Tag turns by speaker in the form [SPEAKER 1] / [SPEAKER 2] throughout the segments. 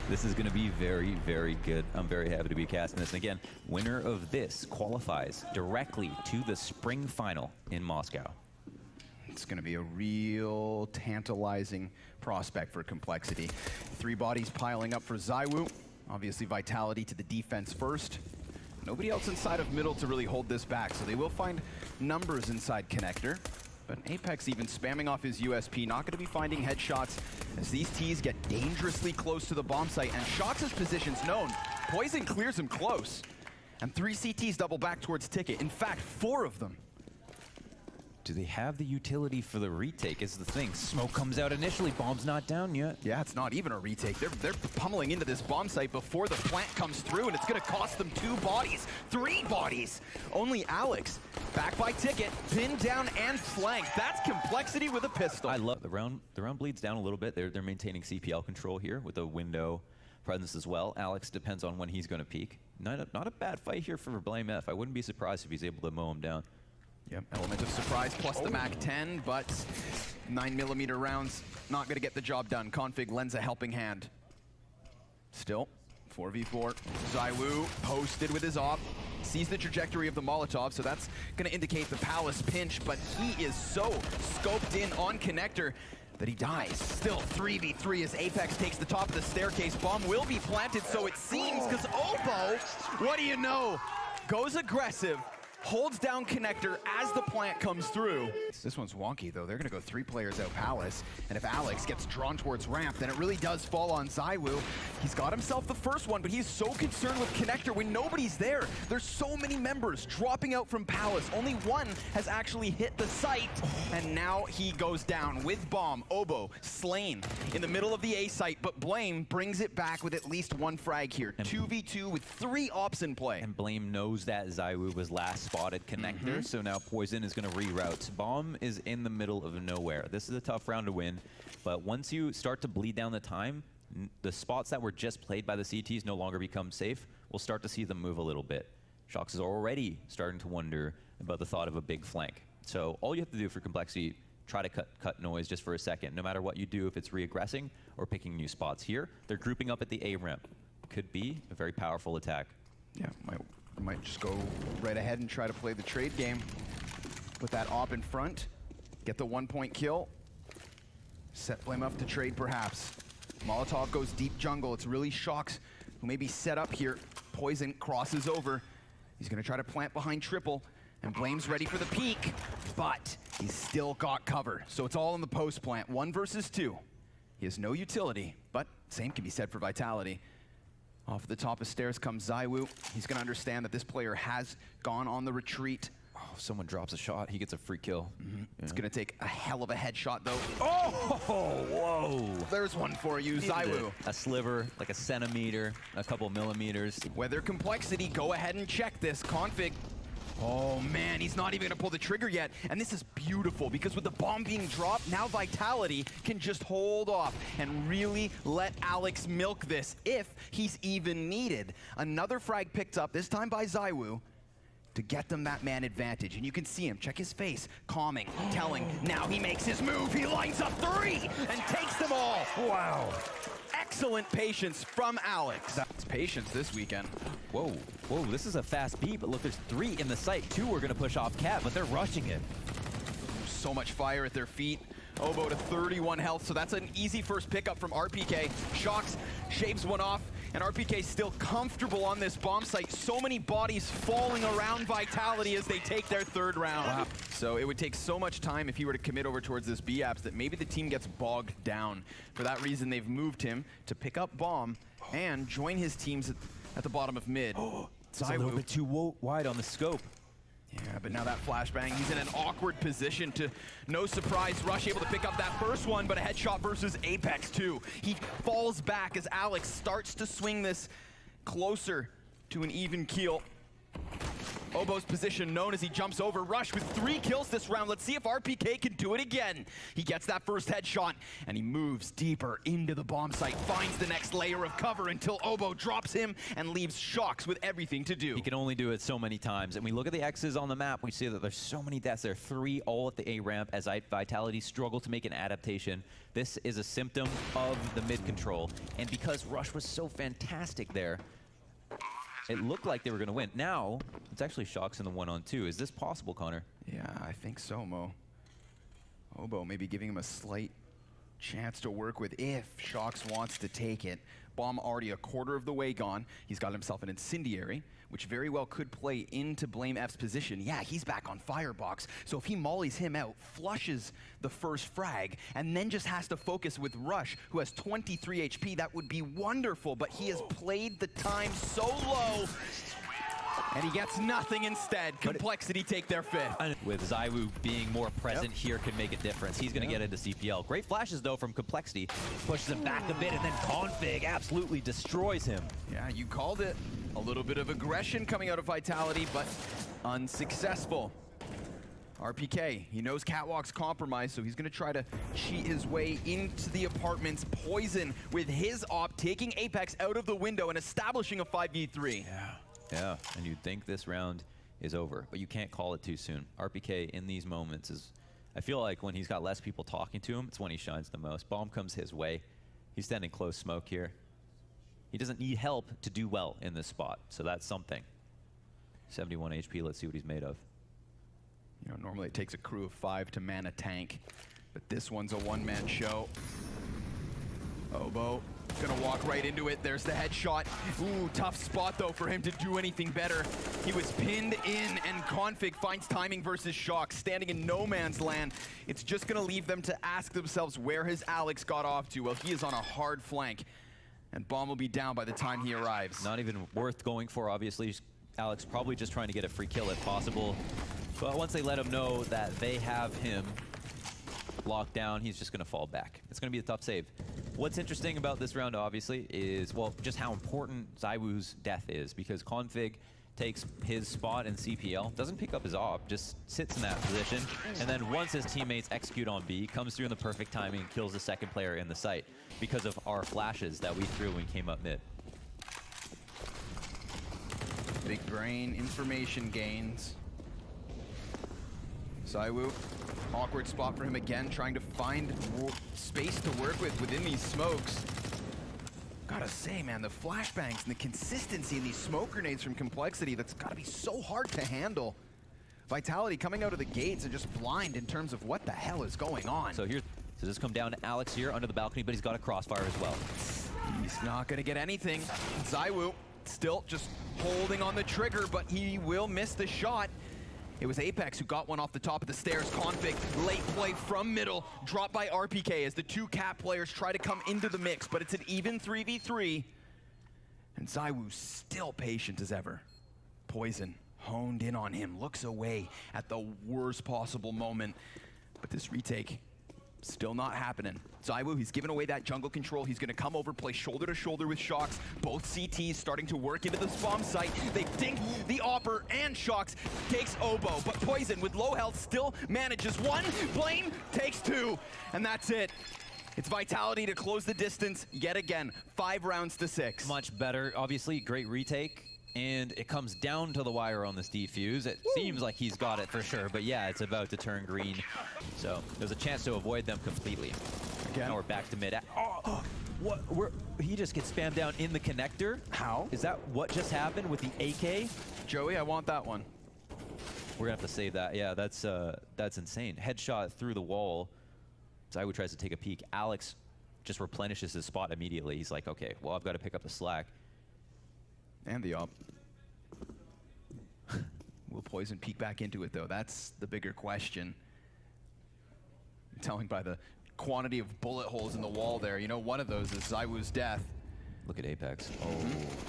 [SPEAKER 1] This is going to be very, very good. I'm very happy to be casting this. And again, winner of this qualifies directly to the spring final in Moscow.
[SPEAKER 2] It's going to be a real tantalizing prospect for Complexity. 3 bodies piling up for ZywOo. Obviously, Vitality to the defense first. Nobody else inside of middle to really hold this back, so they will find numbers inside Connector. But Apex even spamming off his USP, not going to be finding headshots as these Ts get dangerously close to the bomb site, and Shox' position's known. Poison clears him close, and 3 CTs double back towards Ticket. In fact, 4 of them.
[SPEAKER 1] Do they have the utility for the retake is the thing. Smoke comes out initially, bomb's not down yet.
[SPEAKER 2] Yeah, it's not even a retake. They're pummeling into this bomb site before the plant comes through, and it's going to cost them 2 bodies, 3 bodies. Only Alex, back by Ticket, pinned down and flanked. That's Complexity with a pistol.
[SPEAKER 1] I love the round bleeds down a little bit. They're maintaining CPL control here with a window presence as well. Alex depends on when he's going to peek. Not a bad fight here for Blame F. I wouldn't be surprised if he's able to mow him down.
[SPEAKER 2] Yep, element of surprise plus the MAC-10, but 9mm rounds not going to get the job done. Config lends a helping hand. Still, 4v4. ZywOo posted with his op, sees the trajectory of the Molotov, so that's going to indicate the Palace pinch, but he is so scoped in on Connector that he dies. Still 3v3 as Apex takes the top of the staircase. Bomb will be planted, so it seems, because Obo, what do you know, goes aggressive, holds down Connector as the plant comes through. This one's wonky, though. They're going to go 3 players out Palace, and if Alex gets drawn towards ramp, then it really does fall on ZywOo. He's got himself the first one, but he's so concerned with Connector when nobody's there. There's so many members dropping out from Palace. Only one has actually hit the site, and now he goes down with bomb. Obo slain in the middle of the A site, but Blame brings it back with at least 1 frag here. 2v2 with 3 ops in play.
[SPEAKER 1] And Blame knows that ZywOo was last spotted Connector, so now Poison is going to reroute. Bomb is in the middle of nowhere. This is a tough round to win, but once you start to bleed down the time, the spots that were just played by the CTs no longer become safe. We'll start to see them move a little bit. Shox is already starting to wonder about the thought of a big flank. So all you have to do for Complexity, try to cut noise just for a second. No matter what you do, if it's re-aggressing or picking new spots here, they're grouping up at the A ramp. Could be a very powerful attack.
[SPEAKER 2] Yeah, might just go right ahead and try to play the trade game. Put that op in front, get the 1-point kill, set Blame up to trade perhaps. Molotov goes deep jungle. It's really Shox who may be set up here. Poison crosses over. He's going to try to plant behind triple, and Blame's ready for the peek, but he's still got cover. So it's all in the post plant, 1 versus 2. He has no utility, but same can be said for Vitality. Off the top of stairs comes ZywOo. He's going to understand that this player has gone on the retreat.
[SPEAKER 1] Oh, if someone drops a shot, he gets a free kill.
[SPEAKER 2] It's going to take a hell of a headshot, though.
[SPEAKER 1] Oh, whoa.
[SPEAKER 2] There's one for you, ZywOo.
[SPEAKER 1] A sliver, like a centimeter, a couple millimeters.
[SPEAKER 2] Weather Complexity, go ahead and check this. Config. Oh man, he's not even gonna pull the trigger yet. And this is beautiful because with the bomb being dropped, now Vitality can just hold off and really let Alex milk this if he's even needed. Another frag picked up, this time by ZywOo, to get them that man advantage. And you can see him, check his face, calming, telling. Now he makes his move, he lines up 3 and takes them all. Wow. Excellent patience from Alex. That's patience this weekend.
[SPEAKER 1] Whoa, this is a fast beat, but look, there's 3 in the site. 2 are gonna push off Cat, but they're rushing it.
[SPEAKER 2] So much fire at their feet. Obo to 31 health, so that's an easy first pickup from RPK. Shox shaves one off, and RPK still comfortable on this bomb site. So many bodies falling around Vitality as they take their 3rd round. Wow. So it would take so much time if he were to commit over towards this B-apps that maybe the team gets bogged down. For that reason, they've moved him to pick up bomb and join his teams at the bottom of mid.
[SPEAKER 1] It's a little bit too wide on the scope.
[SPEAKER 2] Yeah, but now that flashbang, he's in an awkward position to, no surprise, Rush able to pick up that first one, but a headshot versus Apex too. He falls back as Alex starts to swing this closer to an even keel. Obo's position known as he jumps over. Rush with 3 kills this round. Let's see if RPK can do it again. He gets that first headshot, and he moves deeper into the bomb site, finds the next layer of cover until Obo drops him and leaves Shox with everything to do.
[SPEAKER 1] He can only do it so many times. And we look at the X's on the map, we see that there's so many deaths. There are 3 all at the A ramp as Vitality struggle to make an adaptation. This is a symptom of the mid control. And because Rush was so fantastic there, it looked like they were going to win. Now, it's actually Shox in the 1-on-2. Is this possible, Connor?
[SPEAKER 2] Yeah, I think so, Mo. Obo maybe giving him a slight chance to work with if Shox wants to take it. Bomb already a quarter of the way gone. He's got himself an incendiary, which very well could play into Blame F's position. Yeah, he's back on Firebox. So if he mollies him out, flushes the first frag, and then just has to focus with Rush, who has 23 HP, that would be wonderful, but he has played the time so low, and he gets nothing instead. Complexity take their 5th.
[SPEAKER 1] With ZywOo being more present here can make a difference. He's going to get into CPL. Great flashes, though, from Complexity. Pushes him back a bit, and then Config absolutely destroys him.
[SPEAKER 2] Yeah, you called it. A little bit of aggression coming out of Vitality, but unsuccessful. RPK, he knows Catwalk's compromised, so he's going to try to cheat his way into the apartments. Poison with his op, taking Apex out of the window and establishing a 5v3.
[SPEAKER 1] Yeah, and you'd think this round is over, but you can't call it too soon. RPK in these moments is, I feel like when he's got less people talking to him, it's when he shines the most. Bomb comes his way. He's standing close smoke here. He doesn't need help to do well in this spot, so that's something. 71 HP, let's see what he's made of.
[SPEAKER 2] You know, normally it takes a crew of 5 to man a tank, but this one's a one-man show. Obo gonna walk right into it. There's the headshot. Ooh, tough spot though for him to do anything better. He was pinned in, and Config finds timing versus Shox, standing in no man's land. It's just gonna leave them to ask themselves where his Alex got off to. Well, he is on a hard flank, and Bomb will be down by the time he arrives.
[SPEAKER 1] Not even worth going for, obviously. Alex probably just trying to get a free kill if possible. But once they let him know that they have him locked down, he's just going to fall back. It's going to be a tough save. What's interesting about this round, obviously, is, well, just how important ZywOo's death is, because Config takes his spot in CPL, doesn't pick up his op, just sits in that position, and then once his teammates execute on B, comes through in the perfect timing and kills the second player in the site because of our flashes that we threw when we came up mid.
[SPEAKER 2] Big brain information gains. ZywOo, awkward spot for him again, trying to find space to work with within these smokes. Gotta say, man, the flashbangs and the consistency in these smoke grenades from Complexity, that's gotta be so hard to handle. Vitality coming out of the gates and just blind in terms of what the hell is going on.
[SPEAKER 1] So this come down to Alex here under the balcony, but he's got a crossfire as well.
[SPEAKER 2] He's not gonna get anything. ZywOo still just holding on the trigger, but he will miss the shot. It was Apex who got one off the top of the stairs. Config, late play from middle, dropped by RPK as the 2 Cat players try to come into the mix, but it's an even 3v3. And ZywOo still patient as ever. Poison honed in on him, looks away at the worst possible moment. But this retake, still not happening. ZywOo, he's given away that jungle control. He's gonna come over, play shoulder to shoulder with Shox. Both CTs starting to work into this bomb site. They dink the Opper, and Shox takes Obo. But Poison, with low health, still manages 1. Blame takes 2. And that's it. It's Vitality to close the distance yet again. 5 rounds to 6.
[SPEAKER 1] Much better. Obviously, great retake. And it comes down to the wire on this defuse. It seems like he's got it for sure, but yeah, it's about to turn green. So there's a chance to avoid them completely. Again, now we're back to mid. Oh, what? He just gets spammed down in the connector.
[SPEAKER 2] How?
[SPEAKER 1] Is that what just happened with the AK?
[SPEAKER 2] Joey, I want that one.
[SPEAKER 1] We're gonna have to save that. Yeah, that's insane. Headshot through the wall. ZywOo tries to take a peek. Alex just replenishes his spot immediately. He's like, okay, well, I've got to pick up the slack.
[SPEAKER 2] And the op. Will Poison peek back into it, though? That's the bigger question. I'm telling by the quantity of bullet holes in the wall there. You know, one of those is ZywOo's death.
[SPEAKER 1] Look at Apex. Oh.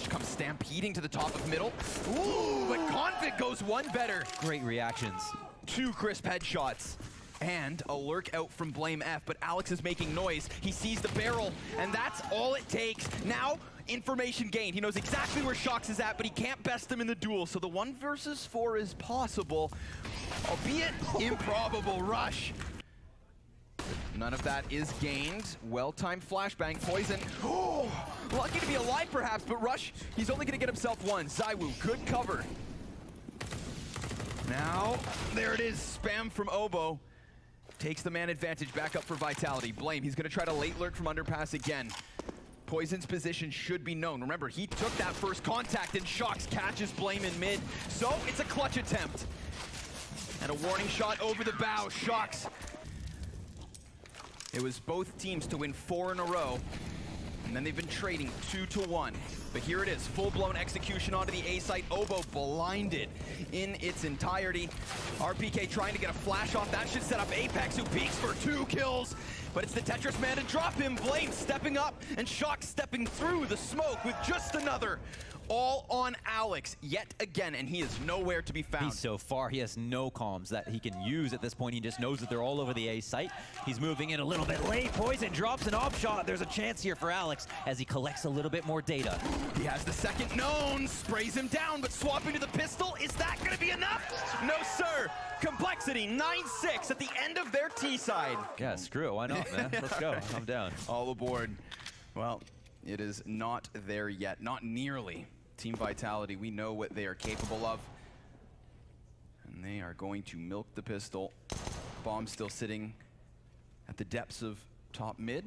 [SPEAKER 2] She comes stampeding to the top of middle. Ooh, but Config goes one better.
[SPEAKER 1] Great reactions.
[SPEAKER 2] 2 crisp headshots. And a lurk out from Blame F, but Alex is making noise. He sees the barrel, and that's all it takes. Now, information gained. He knows exactly where Shox is at, but he can't best him in the duel. So the 1 versus 4 is possible, albeit improbable. Rush. None of that is gained. Well-timed flashbang. Poison. Oh, lucky to be alive perhaps, but Rush, he's only gonna get himself 1. ZywOo, good cover. Now, there it is. Spam from Obo. Takes the man advantage back up for Vitality. Blame, he's gonna try to late lurk from underpass again. Poison's position should be known. Remember, he took that first contact and Shox catches Blame in mid. So it's a clutch attempt. And a warning shot over the bow. Shox. It was both teams to win 4 in a row. And then they've been trading 2-1. But here it is, full-blown execution onto the A site. Obo blinded in its entirety. RPK trying to get a flash off. That should set up Apex, who peeks for 2 kills. But it's the Tetris man to drop him. Blame stepping up, and Shox stepping through the smoke with just another. All on Alex yet again, and he is nowhere to be found.
[SPEAKER 1] He's so far, he has no comms that he can use at this point. He just knows that they're all over the A site. He's moving in a little bit late. Poison drops an op shot. There's a chance here for Alex as he collects a little bit more data.
[SPEAKER 2] He has the second known, sprays him down, but swapping to the pistol, is that gonna be enough? No, sir. Complexity 9-6 at the end of their T side.
[SPEAKER 1] Yeah, screw it, why not, man? Let's go, I'm down.
[SPEAKER 2] All aboard. Well, it is not there yet, not nearly. Team Vitality, we know what they are capable of. And they are going to milk the pistol. Bomb still sitting at the depths of top mid.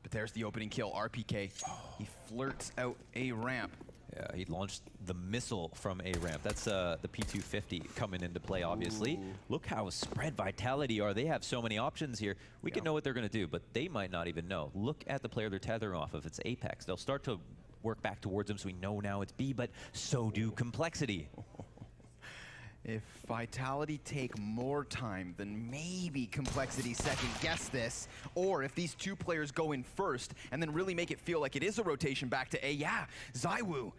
[SPEAKER 2] But there's the opening kill, RPK. He flirts out a ramp.
[SPEAKER 1] Yeah, he launched the missile from A ramp. That's the P250 coming into play, obviously. Ooh. Look how spread Vitality are. They have so many options here. We can know what they're gonna do, but they might not even know. Look at the player they're tethering off of. It's Apex. They'll start to work back towards him, so we know now it's B, but so do Complexity.
[SPEAKER 2] If Vitality take more time, then maybe Complexity second guess this, or if these 2 players go in first and then really make it feel like it is a rotation back to A, yeah, ZywOo.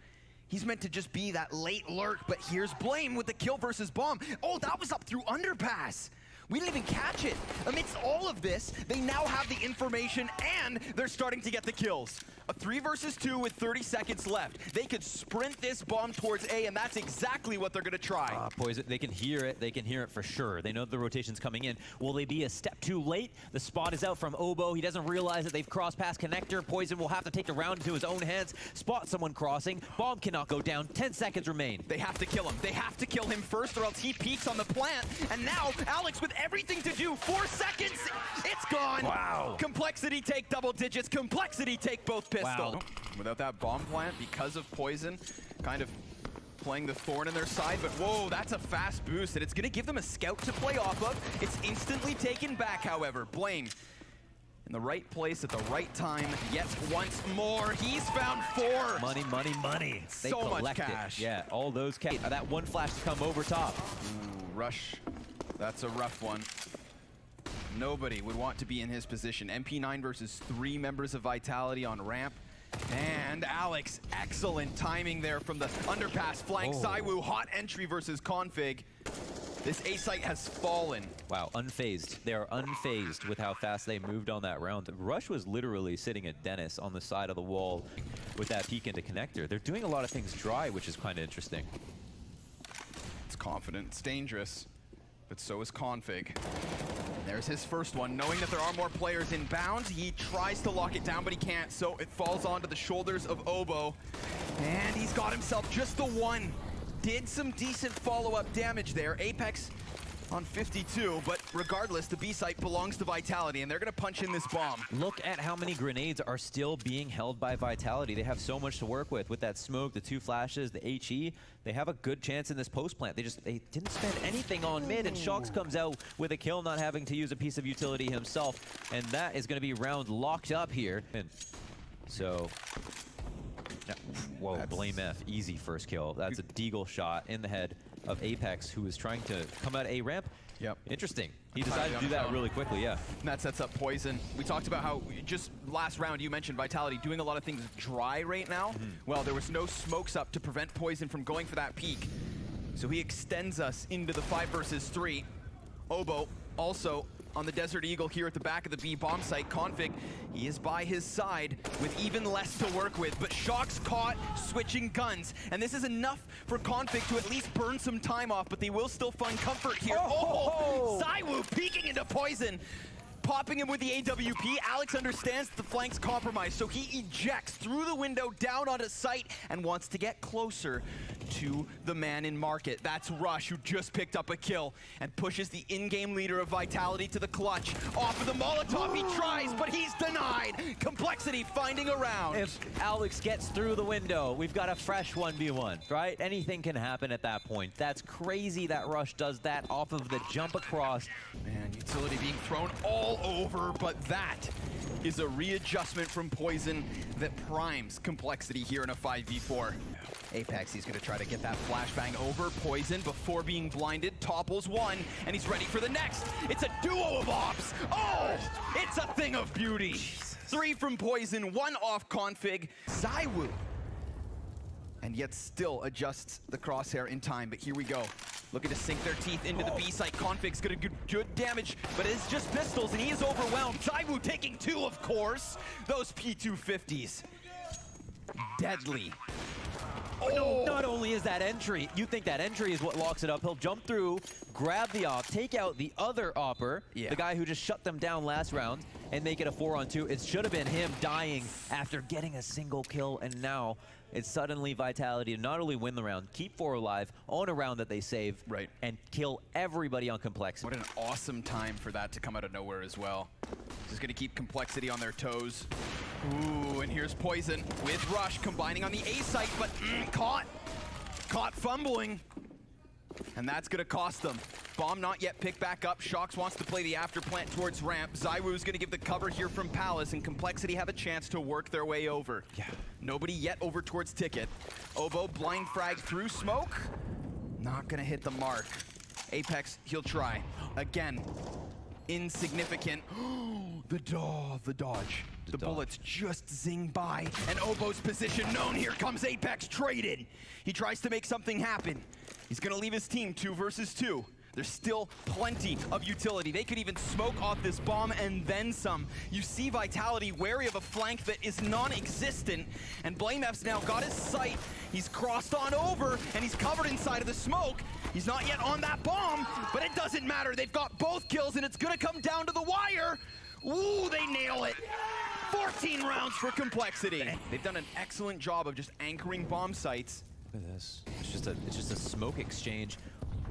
[SPEAKER 2] He's meant to just be that late lurk, but here's Blame with the kill versus bomb. Oh, that was up through underpass. We didn't even catch it. Amidst all of this, they now have the information and they're starting to get the kills. A 3 versus 2 with 30 seconds left. They could sprint this bomb towards A, and that's exactly what they're gonna try.
[SPEAKER 1] Poison, they can hear it. They can hear it for sure. They know the rotation's coming in. Will they be a step too late? The spot is out from Obo. He doesn't realize that they've crossed past connector. Poison will have to take the round into his own hands. Spot someone crossing. Bomb cannot go down. 10 seconds remain.
[SPEAKER 2] They have to kill him. They have to kill him first, or else he peeks on the plant. And now, Alex with everything to do. 4 seconds. It's gone.
[SPEAKER 1] Wow.
[SPEAKER 2] Complexity take double digits. Complexity take both pistols.
[SPEAKER 1] Wow.
[SPEAKER 2] Without that bomb plant, because of Poison, kind of playing the thorn in their side, but whoa, that's a fast boost, and it's gonna give them a scout to play off of. It's instantly taken back, however. Blame in the right place at the right time, yet once more. He's found 4.
[SPEAKER 1] Money, money, money. They
[SPEAKER 2] so much
[SPEAKER 1] collect
[SPEAKER 2] cash.
[SPEAKER 1] It. Yeah, all those cash. That one flash to come over top.
[SPEAKER 2] Ooh, Rush, that's a rough one. Nobody would want to be in his position. MP9 versus 3 members of Vitality on ramp. And Alex, excellent timing there from the underpass flank. ZywOo, hot entry versus Config. This A site has fallen.
[SPEAKER 1] Wow, unfazed. They are unfazed with how fast they moved on that round. Rush was literally sitting at Dennis on the side of the wall with that peek into connector. They're doing a lot of things dry, which is kind of interesting.
[SPEAKER 2] It's confident, it's dangerous, but so is Config. There's his first one. Knowing that there are more players inbound, he tries to lock it down, but he can't, so it falls onto the shoulders of Obo. And he's got himself just the 1. Did some decent follow-up damage there. Apex on 52, but regardless, the B site belongs to Vitality, and they're gonna punch in this bomb.
[SPEAKER 1] Look at how many grenades are still being held by Vitality. They have so much to work with that smoke, the 2 flashes, the HE. They have a good chance in this post plant. They didn't spend anything on mid, and Shox comes out with a kill, not having to use a piece of utility himself, and that is gonna be round locked up here. And so, whoa, Blame F, easy first kill. That's a deagle shot in the head of Apex, who is trying to come out A ramp.
[SPEAKER 2] Yep.
[SPEAKER 1] Interesting. He decided to do that really quickly, yeah.
[SPEAKER 2] And that sets up Poison. We talked about how just last round you mentioned Vitality doing a lot of things dry right now. Well, there was no smokes up to prevent Poison from going for that peak. So he extends us into the 5 versus 3. Obo also on the Desert Eagle here at the back of the B bomb site. Config, he is by his side with even less to work with, but Shock's caught switching guns, and this is enough for Config to at least burn some time off, but they will still find comfort here. Oh! ZywOo peeking into Poison, popping him with the AWP. Alex understands the flank's compromised, so he ejects through the window down onto site and wants to get closer to the man in market. That's Rush, who just picked up a kill and pushes the in-game leader of Vitality to the clutch. Off of the Molotov, he tries, but he's denied. Complexity finding a round.
[SPEAKER 1] If Alex gets through the window, we've got a fresh 1v1, right? Anything can happen at that point. That's crazy that Rush does that off of the jump across.
[SPEAKER 2] Man, utility being thrown all over, but that is a readjustment from Poison that primes Complexity here in a 5v4. Apex, he's gonna try to get that flashbang over. Poison, before being blinded, topples one, and he's ready for the next. It's a duo of ops. Oh, it's a thing of beauty. 3 from Poison, 1 off Config. ZywOo, and yet still adjusts the crosshair in time, but here we go. Looking to sink their teeth into the B site. Config's gonna do good damage, but it's just pistols, and he is overwhelmed. ZywOo taking 2, of course. Those P250s. Deadly.
[SPEAKER 1] Oh, not only is that entry, you think that entry is what locks it up. He'll jump through, grab the op, take out the other opper, the guy who just shut them down last round, and make it a 4-on-2. It should have been him dying after getting a single kill, and now it's suddenly Vitality to not only win the round, keep 4 alive, own a round that they save, and kill everybody on Complexity.
[SPEAKER 2] What an awesome time for that to come out of nowhere as well. Just gonna keep Complexity on their toes. Ooh, and here's Poison with Rush combining on the A site, but caught fumbling. And that's gonna cost them. Bomb not yet picked back up. Shox wants to play the after plant towards ramp. ZywOo's gonna give the cover here from Palace, and Complexity have a chance to work their way over. Nobody yet over towards Ticket. Oboe blind frag through smoke. Not gonna hit the mark. Apex, he'll try. Again, insignificant. The dodge. The bullets just zing by, and Oboe's position known. Here comes Apex traded. He tries to make something happen. He's gonna leave his team 2 versus 2. There's still plenty of utility. They could even smoke off this bomb and then some. You see Vitality wary of a flank that is non-existent, and BlameF's now got his sight. He's crossed on over, and he's covered inside of the smoke. He's not yet on that bomb, but it doesn't matter. They've got both kills, and it's gonna come down to the wire. Ooh, they nail it. 14 rounds for Complexity. They've done an excellent job of just anchoring bomb sites.
[SPEAKER 1] Look at this. It's just a smoke exchange.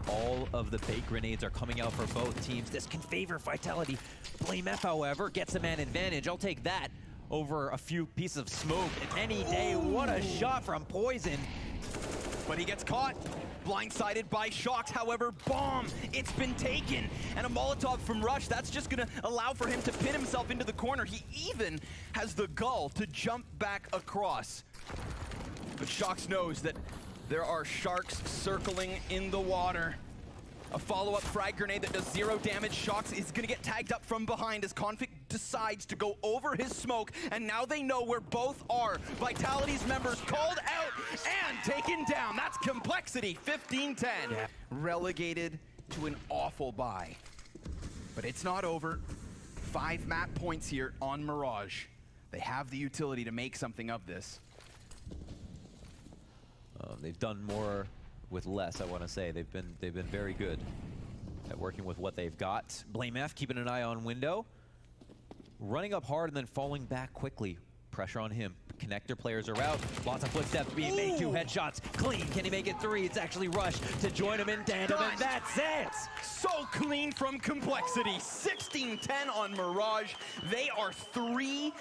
[SPEAKER 1] All of the bait grenades are coming out for both teams. This can favor Vitality. BlameF, however, gets a man advantage. I'll take that over a few pieces of smoke any day. What a shot from Poison.
[SPEAKER 2] But he gets caught. Blindsided by Shox, however, bomb, it's been taken. And a Molotov from Rush, that's just gonna allow for him to pin himself into the corner. He even has the gall to jump back across. But Shox knows that there are sharks circling in the water. A follow-up frag grenade that does 0 damage. Shox is gonna get tagged up from behind as Config decides to go over his smoke, and now they know where both are. Vitality's members called out and taken down. That's Complexity, 15-10. Relegated to an awful bye. But it's not over. 5 map points here on Mirage. They have the utility to make something of this.
[SPEAKER 1] They've done more with less, I want to say. They've been very good at working with what they've got. BlameF keeping an eye on window. Running up hard and then falling back quickly. Pressure on him. Connector players are out. Lots of footsteps being made. 2 headshots. Clean. Can he make it 3? It's actually Rush to join him in tandem, and that's it!
[SPEAKER 2] So clean from Complexity. 16-10 on Mirage. They are 3-0